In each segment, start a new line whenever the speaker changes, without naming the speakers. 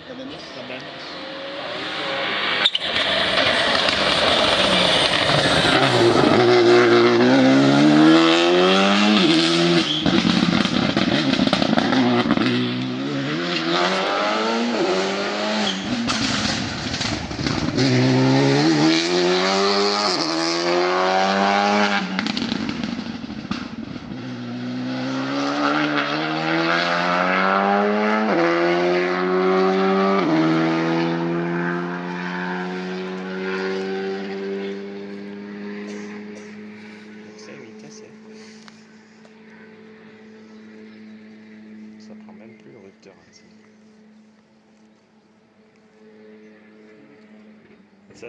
Va bene.
Ça prend même plus le rupteur.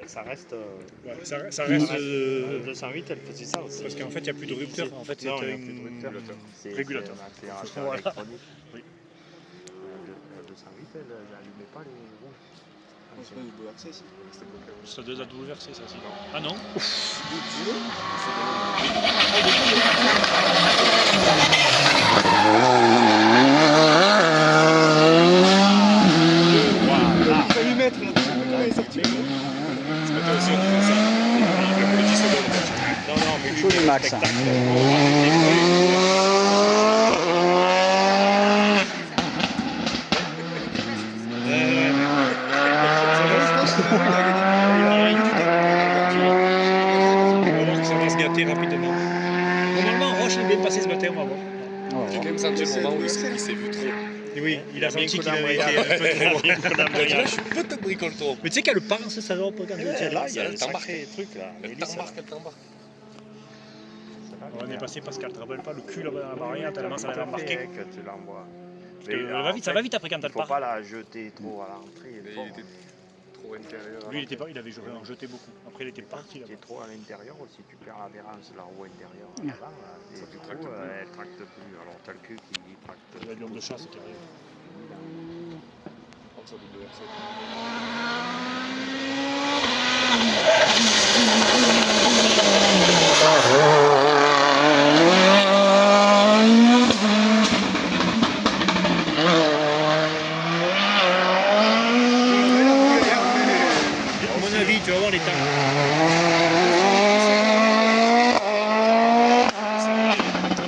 Ça reste.
Ouais, ça reste.
208, elle faisait ça aussi.
Parce qu'en fait, il n'y a plus de rupteur. En fait,
Non, il n'y a
une...
plus de rupteur. C'est
régulateur.
un accélérateur
Voilà.
électronique.
Oui.
208, elle n'allumait pas les roues.
C'est pas du WRC ici.
C'est deux AWRC, ça, sinon. Ah non.
Il fallait mettre là, je sais pas comment il est sorti.
Ce matin aussi, on disait ça. Il a plus de 10 secondes.
Non, mais
Chaud du max.
Ça va se gâter rapidement. Normalement, Roche est bien passé ce matin, on va voir.
Ouais.
J'ai quand même senti le moment où il s'est vu trop.
Et oui, il a senti qu'il
avait
avait été un peu trop.
Là, je suis peut-être bricole trop.
Mais tu sais qu'elle pense ça va pas quand elle tient
là, il y a
Elle
un
t'embarque.
sacré truc là.
Elle t'embarque, elle t'embarque.
On est passé parce qu'elle ne te rappelle pas le cul dans la barrière tellement ça l'avait embarqué.
Que tu l'envoies.
Ça va vite après quand
Il
elle
faut
part.
pas la jeter trop à l'entrée.
Mais il était trop intérieur.
Lui, il avait jeté beaucoup. Après, il était parti là.
Si tu es trop à l'intérieur aussi, tu perds l'adhérence de la roue intérieure.
Ah.
Là, et du coup, elle tracte plus. Alors, tu as le cul qui tracte.
Il y a de l'homme de chasse qui arrive.
Prendre sa WRC.
À mon avis, tu vas voir les temps.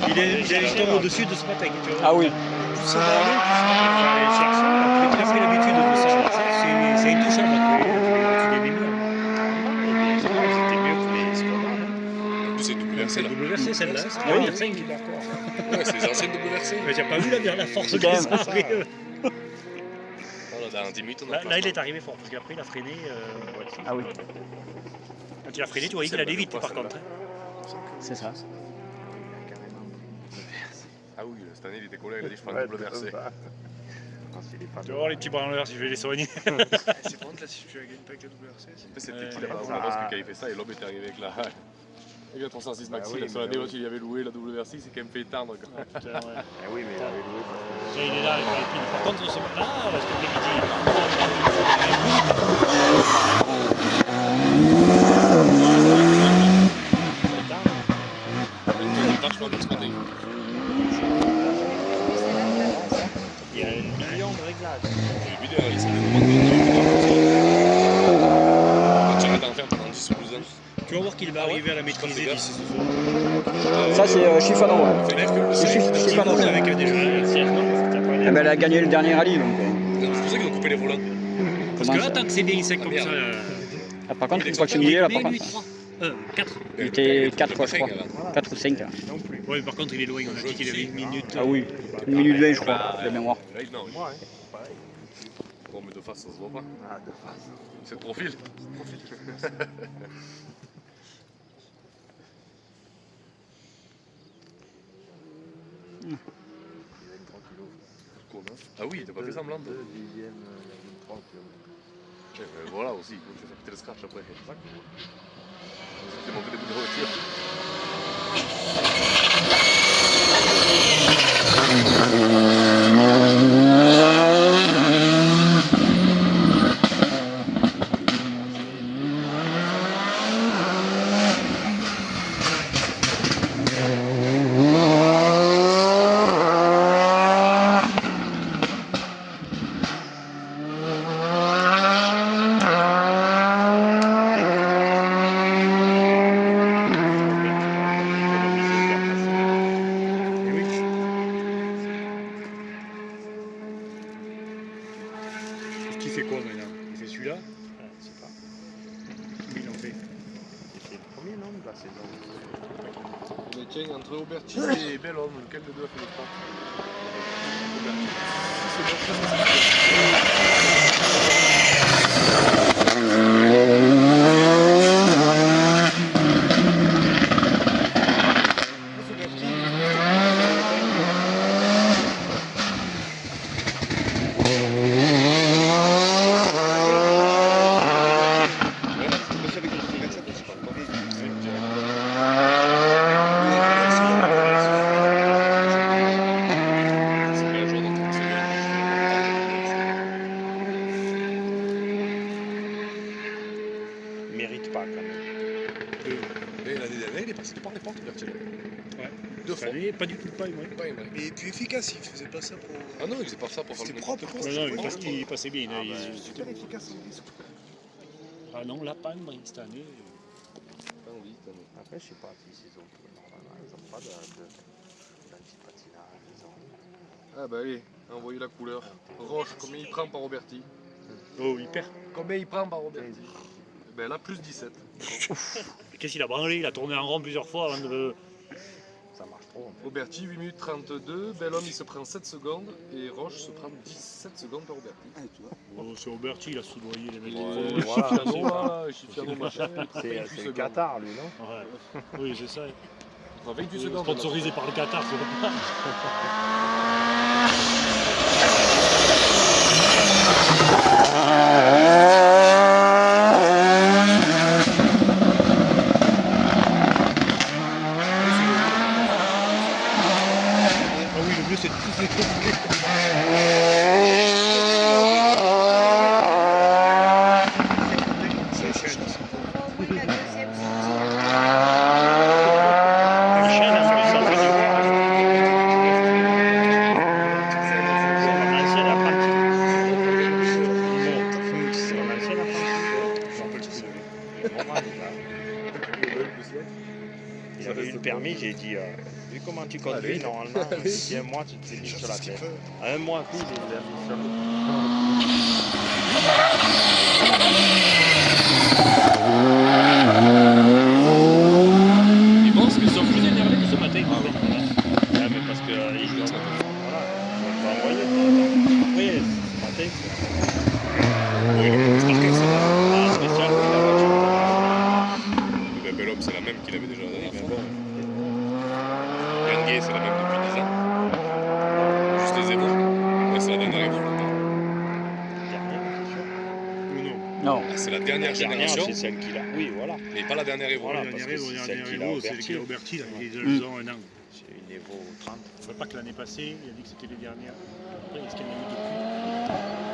Il a le temps au-dessus de ce matin. Tu vois.
Ah oui.
Plus ça va aller, plus ça va aller chercher. Après qu'il a pris l'habitude de ça, c'est intouchable. Tu les mets mieux.
C'était mieux que les Skoda.
En plus, c'est WRC là.
WRC celle-là, c'est
Ah oui.
la 5.
Ouais, c'est les anciennes WRC.
Mais j'ai pas vu la force
C'est
que
quand même
ça a
ça.
pris.
Dans 10 minutes, on a
Là, il est arrivé fort parce qu'après il a freiné.
Ah oui,
Quand il a freiné, tu voyais qu'il allait vite par contre.
c'est ça.
Ah oui, cette année, il était collé, il a dit je prends le WRC.
Tu vas voir les petits branleurs si je vais les soigner.
C'est par contre là, si tu la gagnes pas avec la WRC,
C'était qui là-bas qui avait fait ça et l'homme était arrivé avec la 306 Maxi. Là, sur l'année où il avait loué la WRC, il s'est quand même fait éteindre.
Putain, ouais.
Oui, mais il avait loué.
Déjà, il est là avec Alpine. Par contre, c'est là, parce que
Vachement de ce côté.
Il y a 1 million de réglages.
J'ai vu d'ailleurs, il s'est demandé. Quand tu arrêtes d'en faire pendant 10 ou 12 ans.
tu vas voir qu'il va arriver à la maîtriser d'ici ce soir.
Ça, c'est Chiffano. C'est
Il
Chiffano.
roule avec un déjà.
Eh ben, elle a gagné le dernier rallye. Donc,
C'est pour ça qu'ils ont coupé les volants.
Parce que là, tant que c'est bien sec comme ça.
ah, par contre, une fois que tu me dis, là, par
lui,
contre,
3. 4.
il était 4 fois, je crois. 4 ou 5.
Oui, par contre, il est loin. On a dit qu'il avait une minute.
Ah oui, 1 minute 20, je crois, de mémoire.
Non,
Moi, hein.
bon, mais de face, ça se voit pas.
Ah, de face.
C'est de profil. Ah oui, t'as pas fait semblant de.
2 dixièmes, 3 km.
Voilà aussi, donc tu fais péter le scratch après. C'est monté des bouts de voiture.
Qui fait quoi maintenant? Il fait celui-là?
Je sais pas.
Ils l'ont fait.
C'est le premier nom de la saison.
Mais tiens, entre Auberti et Bellhomme, lequel des deux a fait le sport?
Il mérite pas quand même.
Et l'année dernière, il est passé par les portes, Auberti.
Ouais.
Deux fois.
Pas du tout le paille, moi.
Pas une, ouais.
Mais puis efficace, il faisait pas ça pour.
Ah non, il faisait pas ça pour faire
C'était
le
propre,
n'importe
quoi.
quoi.
Non,
C'était
il passait bien.
Ah,
il-
bah,
il-
Super efficace en risque.
Ah non, la panne, cette année.
Pas envie, t'en as.
Après, je sais pas si c'est OK. Normalement, ils n'ont pas d'antipatinage. Ils ont...
Ah bah allez, envoyez la couleur. Roche, combien il prend par Auberti?
Oh, il perd.
Combien il prend par Auberti? Ben là, plus 17.
Qu'est-ce qu'il a branlé? Il a tourné en rond plusieurs fois avant de.
Ça marche trop. En fait.
Auberti, 8 minutes 32. Bellhomme, il se prend 7 secondes. Et Roche se prend 17 secondes par Auberti.
Ah, tu vois.
Oh, c'est Auberti, il a soudoyé les mecs.
Ouais,
voilà,
Chifiano, là, Chifiano, machin.
C'est le Qatar, lui, non?
Ouais. Oui, c'est ça.
28 secondes.
Sponsorisé par le Qatar, c'est pas. Ah oui, le mieux c'est de tous les tromper. Michel a fait ça, on va voir. Mon ancien apprenti. C'est mon ancien apprenti. Je m'en rappelle plus de lui.
Normal, il avait eu le permis, j'ai dit, vu comment tu conduis, normalement, il y a un mois, tu t'es mis sur la tête. Un mois, puis il est mis sur le
Ils pensent qu'ils sont plus énervés que ce matin. Ah, mais parce que ils jouent.
Voilà, on va envoyer. Oui, ce matin,
Ah, spécial, oui, la voiture.
Ben, Bellhomme, c'est la même qu'il avait déjà la dernière fois. Yanguay, c'est la même depuis 10 ans. Juste les zéros. Ouais, c'est la dernière évolution.
Ou non.
Non.
Ah, c'est la dernière
la dernière,
génération,
c'est celle qu'il a. Oui, voilà.
mais pas la dernière évolution.
Voilà, parce que c'est celle qu'il a
c'est
Auberti.
qu'il a Auberti, là. Ils ont un an.
C'est une Evo 30.
Il ne faut pas que l'année passée, il a dit que c'était les dernières. Après, est-ce qu'il y en a eu depuis?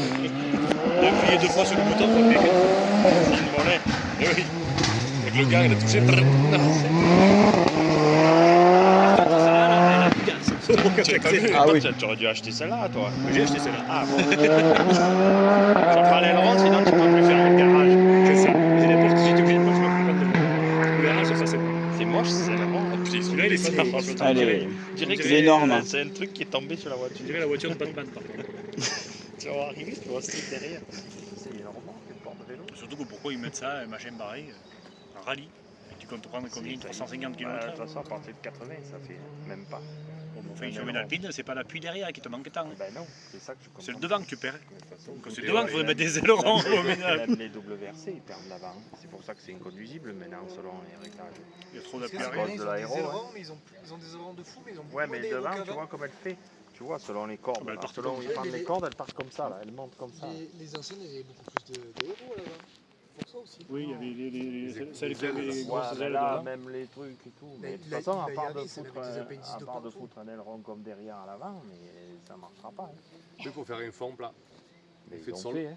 Depuis deux fois sur le bouton, ça fait que c'est une mollet. Eh oui.
Avec le gars, il a touché.
Ah oui.
Tu aurais dû acheter celle-là, toi.
J'ai acheté celle-là.
Ah bon. Ça prend l'aileron, sinon tu peux plus faire le garage.
C'est ça. J'ai les portes, j'étais obligé de pas que je me prenne le garage, ça passait pas.
C'est moche, c'est l'aileron.
Celui-là, il est pas mal.
Allez,
On dirait que
il est énorme.
C'est un truc qui est tombé sur la
Je
voiture.
dirais la voiture de Batman, par contre.
Tu vas arriver, tu vois ce truc derrière. C'est énorme, quel porte-vélo.
Surtout que pourquoi ils mettent ça, un machin pareil, un rallye. Tu comptes prendre combien? 350 km.
De toute façon, à partir de 80, ça fait même pas.
Enfin, sur une alpine, c'est pas l'appui derrière qui te manque tant.
Ben non, c'est ça que je comprends.
C'est le devant que tu perds.
De toute façon,
Donc, c'est
et
devant qu'il faudrait
même-
mettre des ailerons au minimum.
Même les WRC, ils perdent l'avant. C'est pour ça que c'est inconduisible maintenant, selon les réglages.
Il y a trop
Parce que
d'appui
c'est
arrière.
cause
vrai,
de
ils ont
l'aéro,
des
hein.
ailerons, mais ils ont des ailerons de fou, mais ils ont
Ouais,
beaucoup
mais
moins d'aéro
devant, tu
qu'avant.
vois comme elle fait. Tu vois, selon les cordes.
bah, elle
Alors,
part
selon
comme
où ils
ça.
prennent les cordes, elles partent comme ça, là. Elles montent comme ça.
Les anciennes, elles avaient beaucoup plus d'aéro là-bas. Pour ça aussi.
Oui, il y avait celles qui avaient les
Ouais,
grosses
mais
ailes
là,
devant.
même les trucs et tout. Mais de toute
la-
façon,
la
à part de
Yaris, elle
foutre
avait des appendices de partout.
un aileron comme derrière à l'avant, mais ça marchera pas. Hein.
Il faut faire un fond plat.
Mais
Fait
ils
de
ont
sol.
fait, hein.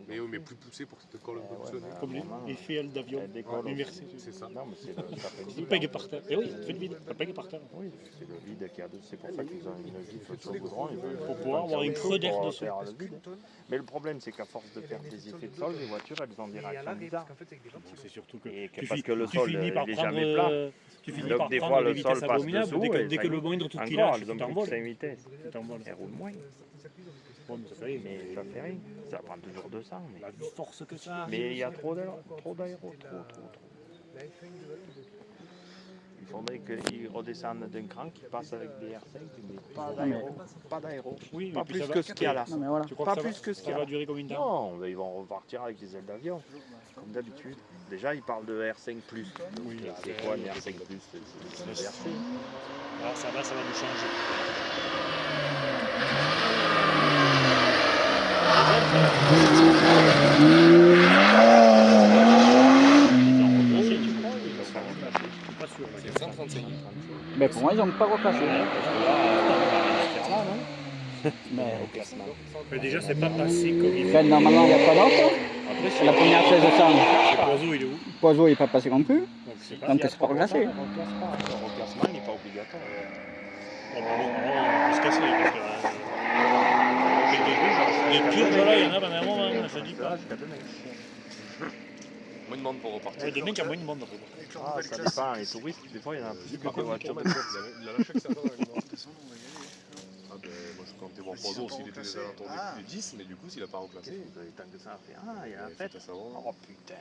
Mais oui, mais plus poussé pour que ça te colle un peu plus au nez.
Comme les fils d'avion.
Elle décolle.
Les Mercedes.
C'est ça.
Non, mais ça fait le
Le
vide.
peg par terre. Et oui, ça te fait le vide. Le peg par terre.
Oui, c'est le vide qu'il y a dessus. C'est pour ça qu'ils ont une gifle sur le goudron.
Pour pouvoir avoir une creux d'air dessus.
faire le vide. Mais le problème, c'est qu'à force de faire des effets de sol, les voitures, elles ont des réactions bizarres.
C'est surtout que
Et que
tu
parce que le
tu
sol,
finis
il
par
est
prendre,
jamais plat.
tu finis
Donc,
par
des
prendre
fois,
des
le sol
vitesses
passe
abominables.
dessous
Dès que
et
le moindre truc qui
Encore,
lâche,
elles
tu
ont plus que
t'envoles.
5 vitesses.
Tu t'envoles.
Elles roulent moins.
Bon, mais ça fait rien.
Mais ça fait rien. Ça prend toujours 200. Mais,
La force que ça.
mais il y a trop d'aéro. Trop. Il faudrait qu'ils redescendent d'un cran, qu'ils passent avec des R5, mais pas d'aéro. Pas d'aéro.
Oui,
Pas
mais puis
plus
ça va-
que ce qu'il y a là.
Non, mais voilà.
Tu crois
Pas
que ça va-
plus que ce qu'il y
ça
a
va
là.
durer combien de temps?
Non, mais ils vont repartir avec des ailes d'avion, comme d'habitude. Déjà, ils parlent de R5+.
Oui,
C'est quoi une R5+? C'est une RC.
Ah, ça va nous changer. Pas sûr.
C'est 135.
Mais pour moi, ils n'ont pas reclassé. Mais
Mais déjà, c'est pas passé comme il faut.
ben, normalement, il n'y a pas d'autre.
Après,
C'est la première 16 de sang.
le poiseau, il est où?
Poiseau, il n'est pas passé non plus.
Donc, c'est pas.
Donc, c'est pas reclassé.
Le reclassement, il n'est pas obligatoire.
Bon, on peut se casser parce que. Des purges là, il y en a pendant un moment, je te dis pas.
Moins de monde pour repartir.
Ouais, des mecs qui ont moins de monde après.
Ah, ça dépend, les touristes, des fois, il y en a plus que des voitures.
Il a lâché que ça va. Ah ben, moi je comptais voir Poiseau s'il était des alentours des 10, mais du coup, s'il n'a pas reclassé,
Vous avez tant que ça à faire. Ah, il y a la
il
fête.
faut savoir.
Oh putain.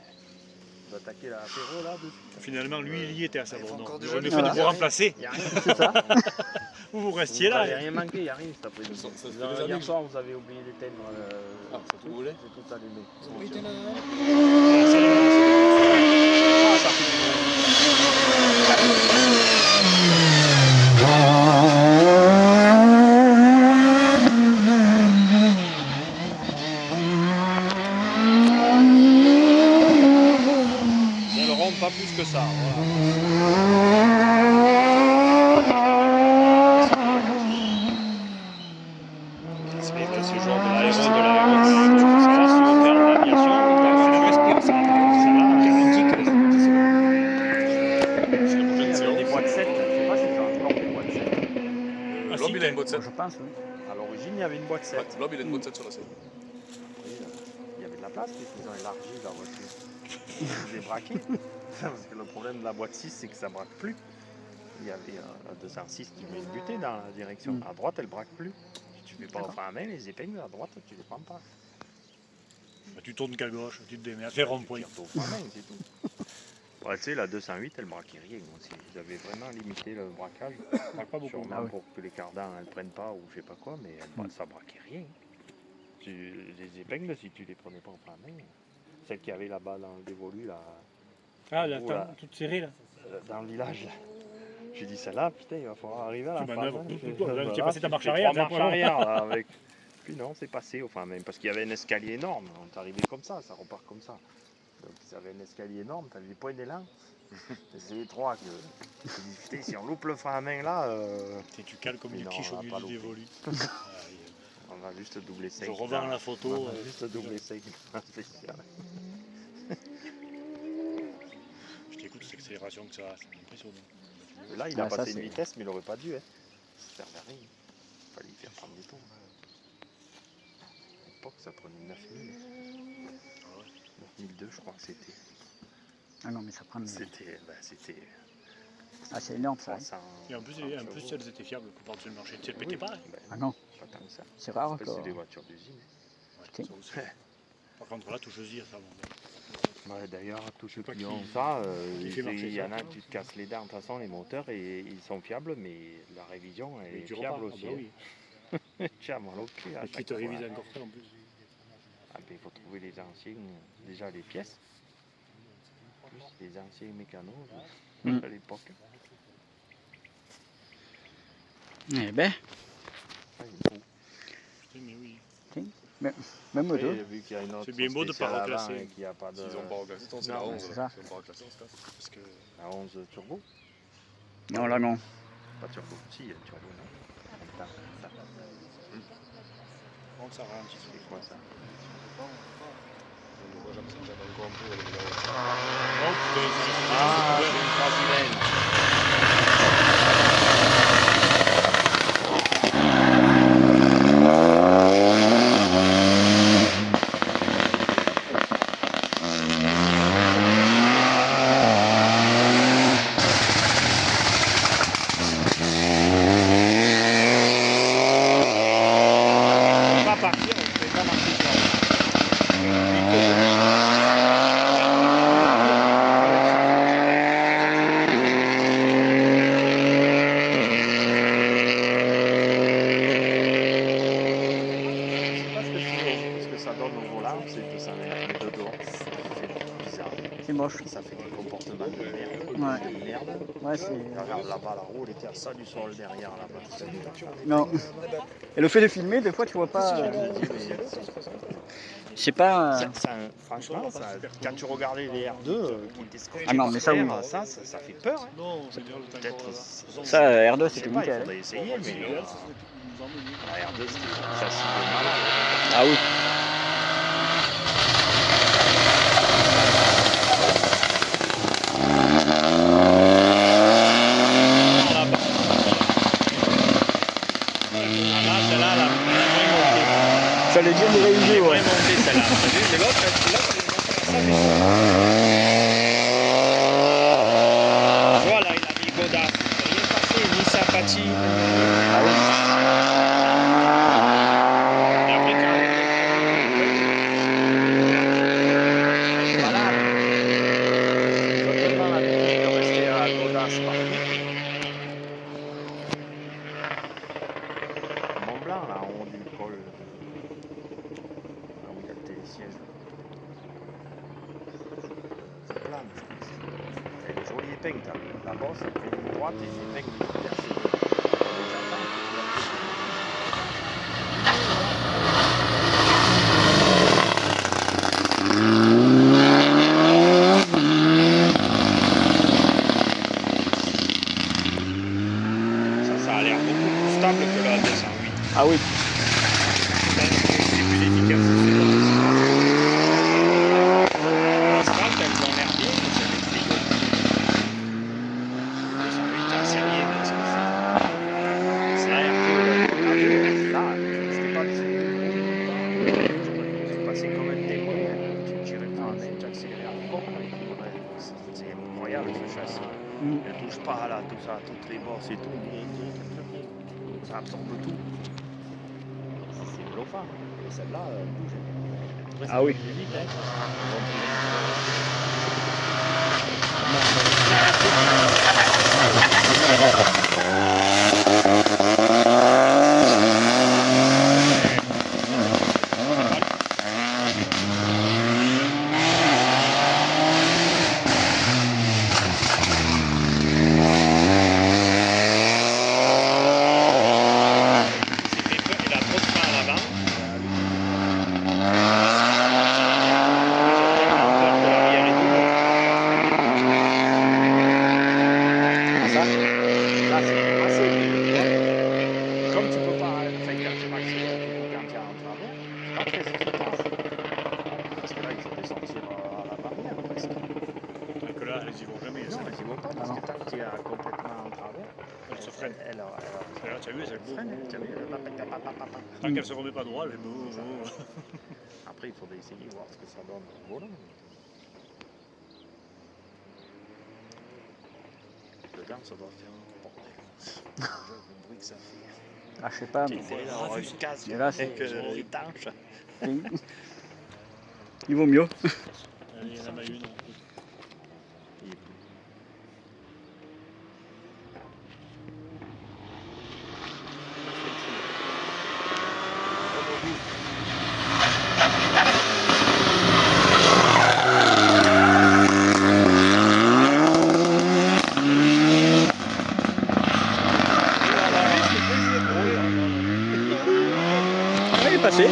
Vous attaquez l'apéro là dessus.
Finalement, lui, il y était à Savon.
encore
J'aurais
des
mieux fait de
jeunes.
vous remplacer.
Il n'y a rien.
C'est ça.
Vous restiez
Vous
là.
n'avez rien manqué, il n'y a rien cet après-midi.
Ça fait des années
Hier
que
soir, vous avez oublié d'éteindre
Ah, ça te roulait?
c'est tout allumé. Elles rendent pas plus que ça. Voilà.
C'est ce genre de l'aéro, de l'aéro. Ça va, si on perd l'aviation, c'est le respire, ça garantit que
C'est la prochaine
Des
séance.
boîtes 7, je sais pas si tu as encore des boîtes 7.
Ah,
L'homme,
si,
il a une boîte 7.
Je pense, oui.
À l'origine, il y avait une boîte 7.
L'homme, il a une boîte 7 sur la scène.
Il y avait de la place, puisqu'ils ont élargi la voiture. Ils débraqué. Parce que le problème de la boîte 6, c'est que ça braque plus. Il y avait la 206, tu mets une butée dans la direction. À droite, elle braque plus. Si tu ne fais pas au frein à main, les épingles à droite, tu les prends pas.
Bah, tu tournes qu'à gauche, tu te démerdes, fais rond-point.
Tu tires au frein à main, c'est tout. Ouais, tu sais, la 208, elle braquait rien aussi. Ils avaient vraiment limité le braquage.
Pas beaucoup.
Sûrement pour que les cardans ne prennent pas ou je sais pas quoi, mais ça braquait rien. Les épingles, si tu les prenais pas au frein à main, celle qui avait là-bas dans le dévolu, là,
Ah, là,
Voilà.
toute serrée là.
dans le village, là. J'ai dit celle-là, putain, il va falloir arriver à la
Tu
fin.
manœuvres.
hein.
Là, tu
Voilà,
passé ta
tu
marche
fais
arrière,
3
t'es
marches
pas loin.
arrière, là, avec. Puis non, c'est passé, enfin même, parce qu'il y avait un escalier énorme, on est arrivé comme ça repart comme ça. Donc ils avaient un escalier énorme, t'avais des points d'élan. C'est étroit que. J'ai dit, putain, si on loupe le frein à main là,
Tu cales comme
Mais
une
non,
quiche
on
au
va
milieu
pas
du
louper.
dévolu.
on va juste doubler 5.
Je revends la photo.
On va juste doubler 5 spécial.
Je t'écoute, cette accélération que ça a, c'est impressionnant.
Là, il a
Ah, ça,
passé une
c'est-
vitesse, mais il aurait pas dû. Hein. Ça servait à rien. Il fallait lui faire prendre des tours. À l'époque, ça prenait 9000. 9002, je crois que c'était.
Ah non, mais ça prend.
C'était
Ah, c'est énorme ça. hein.
300.
Et en plus, elles étaient fiables pour partir sur le marché. Tu sais, elles pétaient pas. Hein.
Ben,
Ah non,
pas tant que ça.
c'est rare
Après,
que.
c'est des voitures d'usine.
Putain.
Ça aussi. Par contre, là, tout choisir, ça va.
Ouais, d'ailleurs, tous ceux
pas
qui
qui-
ont ça,
qui fait marcher
il y
ça.
en a, tu te casses les dents. De toute façon, les moteurs, ils sont fiables, mais la révision, elle
Et
est
tu
fiable
repars.
aussi.
Ah, bah oui.
Tiens, moi, l'ocul, à
Et puis,
chaque
te
fois.
révises encore ça en plus.
Ah, ben, il faut trouver les anciens, déjà les pièces. Plus les anciens mécanos
Mm.
à l'époque.
Eh ben,
Ah, il est beau.
Putain, mais oui.
même
Oui,
deux.
vu qu'il y a une autre
C'est bien beau de
spéciale
pas
avant
reclasser.
et qu'il n'y a pas de.
S'ils n'ont pas reclassé, c'est
Non,
la
mais
11.
c'est
S'ils
ça.
n'ont pas reclassé, on se casse.
Parce que.
La 11 turbo.
Non, là non.
Pas turbo. Si, il y a le turbo, non. Attends, ça.
Bon, ça ralentit.
C'est quoi ça?
Moi j'absente encore un peu avec la voiture.
Oh putain,
Ah, c'est une brésilienne. On va partir, on ne peut pas marcher sur Je sais pas ce que ça donne au volant, c'est 200 mètres de dehors. C'est bizarre.
C'est moche.
Ça fait des comportements de merde.
Ouais.
De merde.
Ouais, c'est.
Regarde là-bas, la roue, elle était à ça du sol derrière là-bas.
Non. Et le fait de filmer, des fois, tu vois pas. C'est pas.
Franchement, quand tu regardais les R2 qui étaient scotchés
Ah non, mais ça, oui.
ça fait peur. Hein.
non, c'est dire le
Peut-être.
Ça, R2,
Je sais
c'était
pas, il
nickel.
faudrait essayer, mais
L'idéal, ce serait qu'ils nous emmeniez.
la R2 c'était une châssis de malade.
Ah oui.
Là, celle-là, elle a moins monté.
Fallait dire de réviser,
Moins
ouais.
monté celle-là. T'as vu, c'est l'autre, celle-là, elle est montée à ça, mais voilà, il a mis Godard. Il est passé, ni sympathie.
Ah oui.
Et après, quand voilà, ils ont tellement l'habitude de rester à Godas partout. Mont Blanc, là, en haut du col, là où il y a le télésiège. C'est plat, je pense. Il y a une jolie épingle, la bosse, elle fait une droite et une épingle percée. Les attentes, ça a l'air beaucoup plus stable que la 208.
Ah oui.
C'est plus efficace. L'asphalte, elles ont l'air bien, mais c'est des tuyaux. 208 en série, parce que c'est la R2. Là, c'était pas dessus. C'est passé comme un témoin. Tu tirais pas en main, tu accélérais à fond. C'est incroyable ce châssis.
Mm.
Elle touche pas là, tout ça, toutes les bosses et tout. Ça absorbe tout. C'est bluffant. Et celle-là, elle bouge. Après, ça
Ah oui.
bouge vite, hein. Il a trop de frein à l'avant.
Ça.
Là, c'est assez bien. Comme tu peux pas faire quand tu accélères et quand tu es en travers, c'est pas très efficace. Parce que là, il faut descendre à la barrière presque.
Alors que là, elles y vont jamais.
Non, mais ils vont pas parce
Ah
que tant que tu es complètement en travers,
Elle se freine.
elle
Là, tu as vu, elle
freine. Tu as vu, elle va
Tant qu'elle se remet pas droit, elle est beau.
Après, il faudrait essayer, voir ce que ça donne au volant. Dedans, ça doit faire un bordel. Le bruit que ça fait.
Ah, je sais pas.
J'ai
Mais...
essayé d'avoir une casque
Mais là, c'est-
étanche.
Il vaut mieux.
Il y en a pas une.
Ah, il est passé.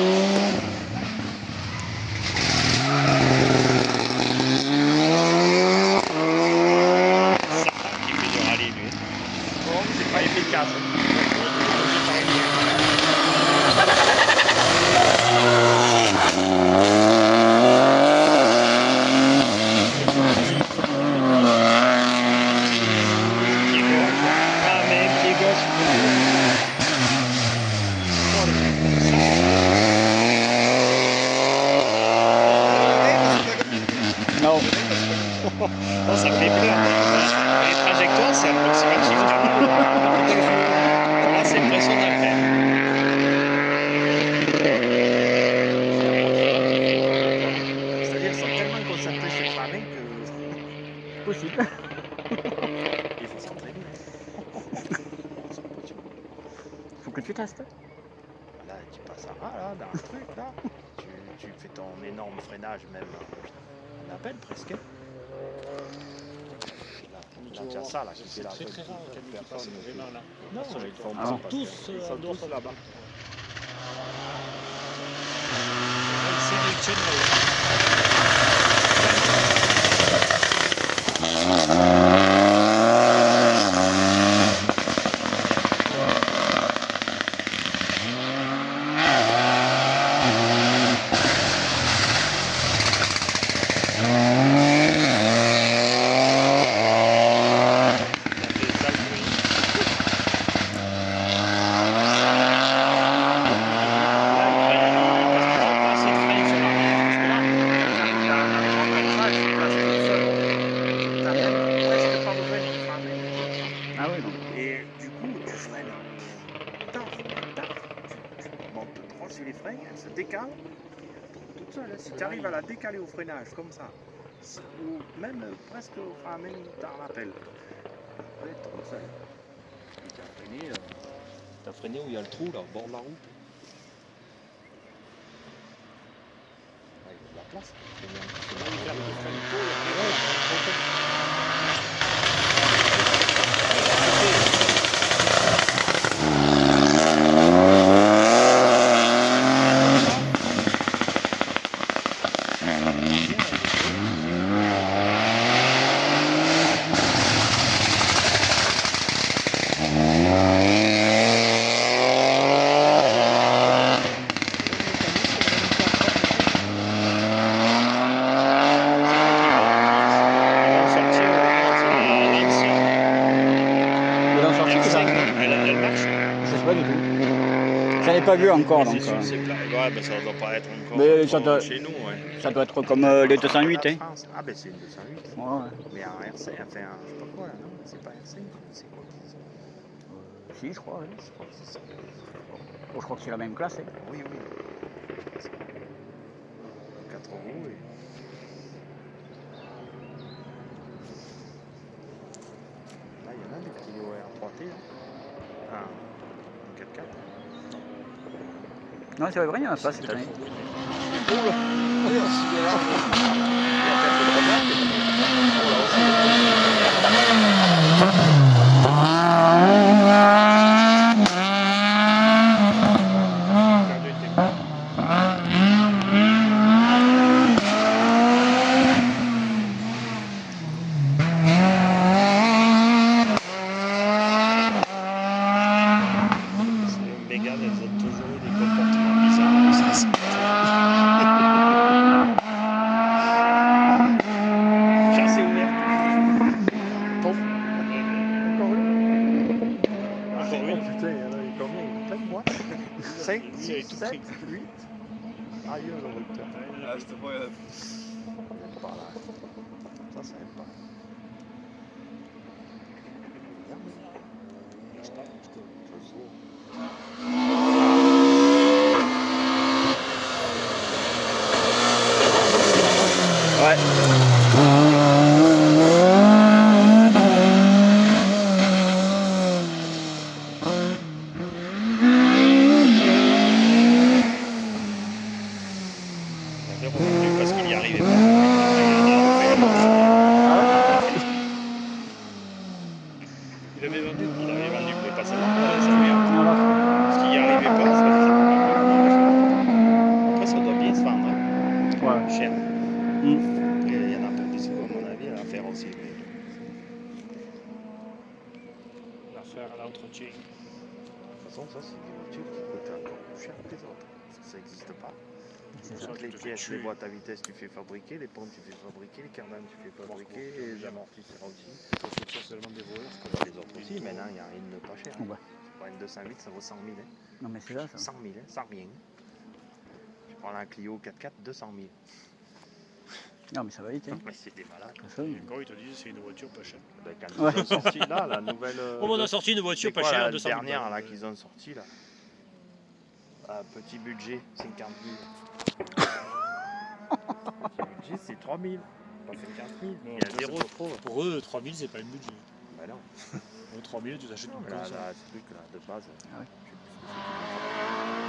Non, ça fait peur. Les trajectoires, c'est approximatif. Là, c'est impressionnant quand même.
C'est-à-dire qu'ils sont tellement concentrés sur freiner que
Possible.
il faut s'entraîner.
Faut que tu testes.
Là, tu passes là, dans le truc, là. Tu fais ton énorme freinage, même en appel presque. Là, tu as ça, là, qui fait la
C'est très rare
toute
quelqu'un qui
personne.
fasse vraiment là.
Non, ils le font
Ah
pas
bon.
parce
Tous,
qu'ils sont
dehors.
tous là-bas.
Une sélection de
Ah oui, non.
Et du coup, tu freines. Taf, taf. Tu montes droit sur les freins, elle se décale. Toute seule, hein. Si tu arrives à la décaler au freinage comme ça, ou même presque au frein, même dans l'appel, elle tombe seule.
Tu as freiné où il y a le trou là, au bord de la route.
Ouais, il y a de la place.
Ils l'ont sorti ça.
Elle marche.
Je sais pas du tout. J'en ai pas vu encore donc.
C'est sûr, c'est plat. Ouais, mais ça doit pas être encore
Mais ça
encore
doit-
chez nous. Ouais.
Ça doit être comme les 208, hein.
France. Ah ben c'est une 208.
Ouais, ouais.
Mais en RC, enfin, je sais pas quoi là, non? C'est pas RC, c'est quoi qu'ils ont?
Si, je crois, oui.
Je crois que c'est ça.
Bon, je crois que c'est la même classe, hein.
Oui, oui. 4 roues et... Là, il y en a des petits R3T, là. En 4x4.
Non, c'est vrai, il y en a pas cette année.
Les Mégane, elles ont toujours eu des comportements bizarres. Ça, c'est- Tiens, c'est ouvert. Encore une.
Putain, il y en a eu combien? Plein de boîtes? 5,
Il y a
6,
tout
7,
pris.
8. Aïe, le rupteur.
Ah, c'était pas.
Même pas là. Ça aime pas.
Ouais.
Il avait revendu parce qu'il n'y arrivait pas. Il avait vendu. Il avait vendu, mais pas celle-là. Ça lui a... Parce qu'il n'y arrivait pas. Ça... Après, ça doit bien se vendre. Hein.
Ouais.
Cher.
Mm.
Et il y en a pour des sous, à mon avis, à faire aussi. L'affaire à l'entretien.
De toute façon, ça, c'est des voitures qui coûtent encore plus cher que les autres. Parce que ça n'existe pas.
C'est ça.
Toutes les pièces, les boîtes à vitesse, tu fais fabriquer, les pompes, tu fais fabriquer, les cardanes, tu fais fabriquer, et les amortisseurs aussi.
Construction seulement des voleurs.
Dans les autres aussi, maintenant, il n'y a rien de pas cher.
Ouais.
Tu prends une 208, ça vaut 100 000. Hein.
Non, mais c'est là, ça.
100 000, hein, sans rien. Tu prends la Clio 4x4, 200 000.
Non, mais ça va vite. Hein.
Mais c'est des malades.
Ça,
Et encore, ils te disent c'est une voiture pas chère.
Ben, quand
Ouais.
ils ont sorti là, la nouvelle.
Oh, on a sorti une voiture
c'est
pas
quoi,
chère,
la
200 000
dernière
balles.
là qu'ils ont sorti là. À petit budget, 50 000. Petit budget, c'est 3 000. Pas 50 000. Il y a
ça,
zéro
c'est
trop.
Pour eux, 3000 c'est pas une budget.
Ben non.
Pour 3000 tu t'achètes une
Là,
console.
là, ce truc là de base.
Ah ouais.
je sais plus ce que c'est.